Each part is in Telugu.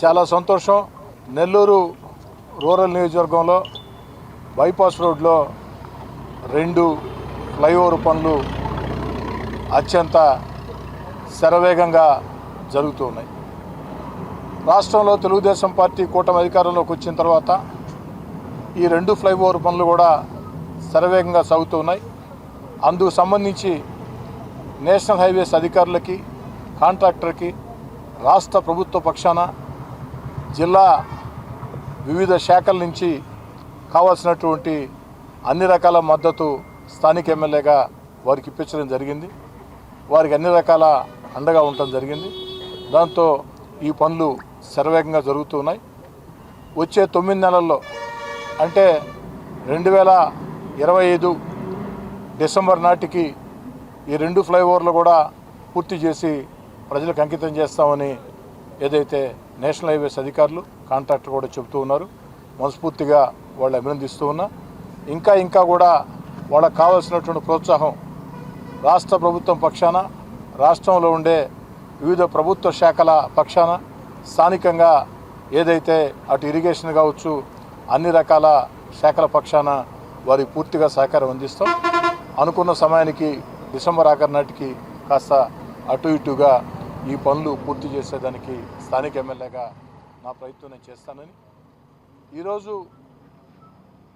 చాలా సంతోషం. నెల్లూరు రూరల్ నియోజకవర్గంలో బైపాస్ రోడ్లో 2 ఫ్లైఓవర్ పనులు అత్యంత శరవేగంగా జరుగుతూ ఉన్నాయి. రాష్ట్రంలో తెలుగుదేశం పార్టీ కూటమి అధికారంలోకి వచ్చిన తర్వాత ఈ 2 ఫ్లైఓవర్ పనులు కూడా శరవేగంగా సాగుతూ ఉన్నాయి. అందుకు సంబంధించి నేషనల్ హైవేస్ అధికారులకి, కాంట్రాక్టర్కి రాష్ట్ర ప్రభుత్వ పక్షాన జిల్లా వివిధ శాఖల నుంచి కావాల్సినటువంటి అన్ని రకాల మద్దతు స్థానిక ఎమ్మెల్యేగా వారికి ఇప్పించడం జరిగింది. వారికి అన్ని రకాల అండగా ఉండటం జరిగింది. దాంతో ఈ పనులు శరవేగంగా జరుగుతూ ఉన్నాయి. వచ్చే 9 నెలల్లో అంటే 2025 డిసెంబర్ నాటికి ఈ 2 ఫ్లైఓవర్లు కూడా పూర్తి చేసి ప్రజలకు అంకితం చేస్తామని ఏదైతే నేషనల్ హైవేస్ అధికారులు, కాంట్రాక్టర్ కూడా చెబుతూ ఉన్నారు. మనస్ఫూర్తిగా వాళ్ళు అభినందిస్తూ ఉన్నా. ఇంకా కూడా వాళ్ళకు కావాల్సినటువంటి ప్రోత్సాహం రాష్ట్ర ప్రభుత్వం పక్షాన, రాష్ట్రంలో ఉండే వివిధ ప్రభుత్వ శాఖల పక్షాన, స్థానికంగా ఏదైతే అటు ఇరిగేషన్ కావచ్చు అన్ని రకాల శాఖల పక్షాన వారికి పూర్తిగా సహకారం అందిస్తాం. అనుకున్న సమయానికి డిసెంబర్ ఆఖరి నాటికి కాస్త అటు ఇటుగా ఈ పనులు పూర్తి చేసేదానికి స్థానిక ఎమ్మెల్యేగా నా ప్రయత్నం నేను చేస్తానని, ఈరోజు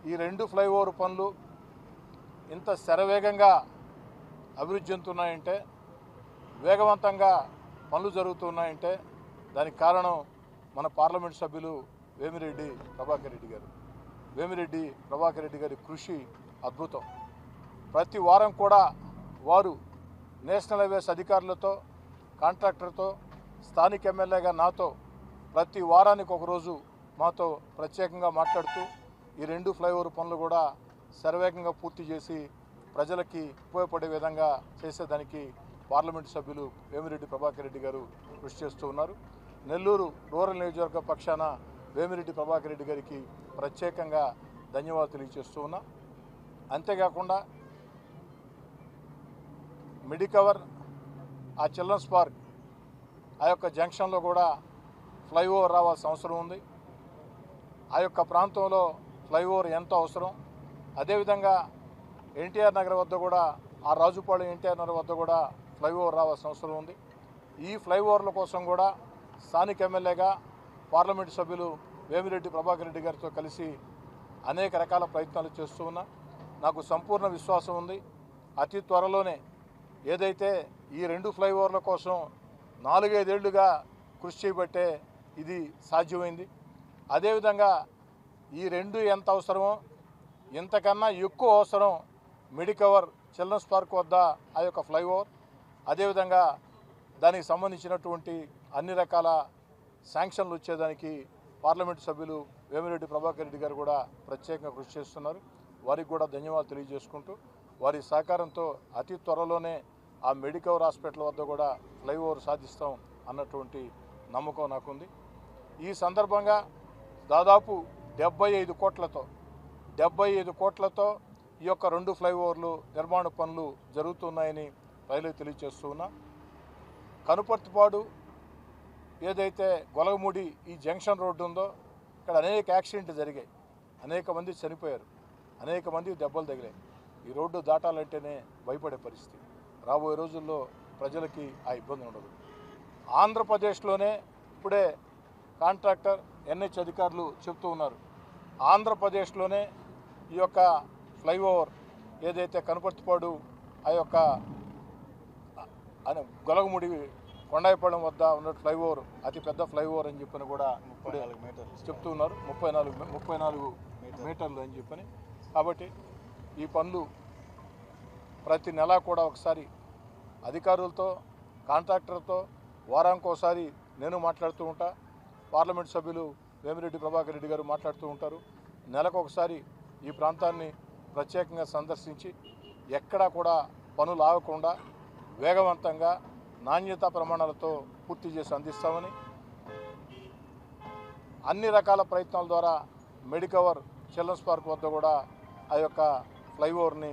ఈ 2 ఫ్లైఓవర్ పనులు ఇంత శరవేగంగా అభివృద్ధి చెందుతున్నాయంటే, వేగవంతంగా పనులు జరుగుతున్నాయంటే దానికి కారణం మన పార్లమెంట్ సభ్యులు వేమిరెడ్డి ప్రభాకర్ రెడ్డి గారు. వేమిరెడ్డి ప్రభాకర్ రెడ్డి గారి కృషి అద్భుతం. ప్రతి వారం కూడా వారు నేషనల్ హైవేస్ అధికారులతో, కాంట్రాక్టర్తో, స్థానిక ఎమ్మెల్యేగా నాతో ప్రతి వారానికి ఒకరోజు మాతో ప్రత్యేకంగా మాట్లాడుతూ ఈ 2 ఫ్లైఓవర్ పనులు కూడా శరవేగంగా పూర్తి చేసి ప్రజలకి ఉపయోగపడే విధంగా చేసేదానికి పార్లమెంటు సభ్యులు వేమిరెడ్డి ప్రభాకర్ రెడ్డి గారు కృషి చేస్తూ ఉన్నారు. నెల్లూరు రూరల్ నియోజకవర్గ పక్షాన వేమిరెడ్డి ప్రభాకర్ రెడ్డి గారికి ప్రత్యేకంగా ధన్యవాదాలు తెలియజేస్తూ ఉన్నా. అంతేకాకుండా మెడికవర్, ఆ చిల్డ్రన్స్ పార్క్, ఆ యొక్క జంక్షన్లో కూడా ఫ్లైఓవర్ రావాల్సిన అవసరం ఉంది. ఆ యొక్క ప్రాంతంలో ఫ్లైఓవర్ ఎంతో అవసరం. అదేవిధంగా ఎన్టీఆర్ నగర్ వద్ద కూడా, ఆ రాజుపాళెం ఎన్టీఆర్ నగర్ వద్ద కూడా ఫ్లైఓవర్ రావాల్సిన అవసరం ఉంది. ఈ ఫ్లైఓవర్ల కోసం కూడా స్థానిక ఎమ్మెల్యేగా పార్లమెంటు సభ్యులు వేమిరెడ్డి ప్రభాకర్ రెడ్డి గారితో కలిసి అనేక రకాల ప్రయత్నాలు చేస్తూ ఉన్నా. నాకు సంపూర్ణ విశ్వాసం ఉంది, అతి త్వరలోనే ఏదైతే ఈ 2 ఫ్లైఓవర్ల కోసం 4-5 ఏళ్లుగా కృషి చేయబట్టే ఇది సాధ్యమైంది. అదేవిధంగా ఈ 2 ఎంత అవసరమో ఇంతకన్నా ఎక్కువ అవసరం మెడికవర్, చిల్డ్రన్స్ పార్క్ వద్ద ఆ యొక్క ఫ్లైఓవర్. అదేవిధంగా దానికి సంబంధించినటువంటి అన్ని రకాల శాంక్షన్లు వచ్చేదానికి పార్లమెంటు సభ్యులు వేమిరెడ్డి ప్రభాకర్ రెడ్డి గారు కూడా ప్రత్యేకంగా కృషి చేస్తున్నారు. వారికి కూడా ధన్యవాదాలు తెలియజేసుకుంటూ, వారి సహకారంతో అతి త్వరలోనే ఆ మెడికవర్ హాస్పిటల్ వద్ద కూడా ఫ్లైఓవర్ సాధిస్తాం అన్నటువంటి నమ్మకం నాకుంది. ఈ సందర్భంగా దాదాపు 75 కోట్లతో ఈ యొక్క 2 ఫ్లైఓవర్లు నిర్మాణ పనులు జరుగుతున్నాయని రైల్వే తెలియజేస్తూ ఉన్నా. కనుపర్తిపాడు ఏదైతే గొలగముడి ఈ జంక్షన్ రోడ్డు ఉందో, ఇక్కడ అనేక యాక్సిడెంట్లు జరిగాయి, అనేక మంది చనిపోయారు, అనేక మంది దెబ్బలు తగిలాయి. ఈ రోడ్డు దాటాలంటేనే భయపడే పరిస్థితి. రాబోయే రోజుల్లో ప్రజలకి ఆ ఇబ్బంది ఉండదు. ఆంధ్రప్రదేశ్లోనే ఇప్పుడే కాంట్రాక్టర్, ఎన్హెచ్ అధికారులు చెప్తూ ఉన్నారు, ఆంధ్రప్రదేశ్లోనే ఈ యొక్క ఫ్లైఓవర్ ఏదైతే కనుపర్తిపాడు ఆ యొక్క గొలగముడి కొండాయిపాళెం వద్ద ఉన్న ఫ్లైఓవర్ అతిపెద్ద ఫ్లైఓవర్ అని చెప్పని కూడా ఇప్పుడే చెప్తూ ఉన్నారు. 34 మీటర్లు అని చెప్పని. కాబట్టి ఈ పనులు ప్రతి నెల కూడా ఒకసారి అధికారులతో, కాంట్రాక్టర్తో వారానికోసారి నేను మాట్లాడుతూ ఉంటా, పార్లమెంట్ సభ్యులు వేమిరెడ్డి ప్రభాకర్ రెడ్డి గారు మాట్లాడుతూ ఉంటారు. నెలకు ఒకసారి ఈ ప్రాంతాన్ని ప్రత్యేకంగా సందర్శించి ఎక్కడా కూడా పనులు ఆగకుండా వేగవంతంగా నాణ్యతా ప్రమాణాలతో పూర్తి చేసి అందిస్తామని, అన్ని రకాల ప్రయత్నాల ద్వారా మెడికవర్, చిల్డ్రన్స్ పార్క్ వద్ద కూడా ఆ యొక్క ఫ్లైఓవర్ని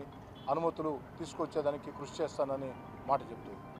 అనుమతులు తీసుకొచ్చేదానికి కృషి చేస్తానని మాట చెప్తుంది.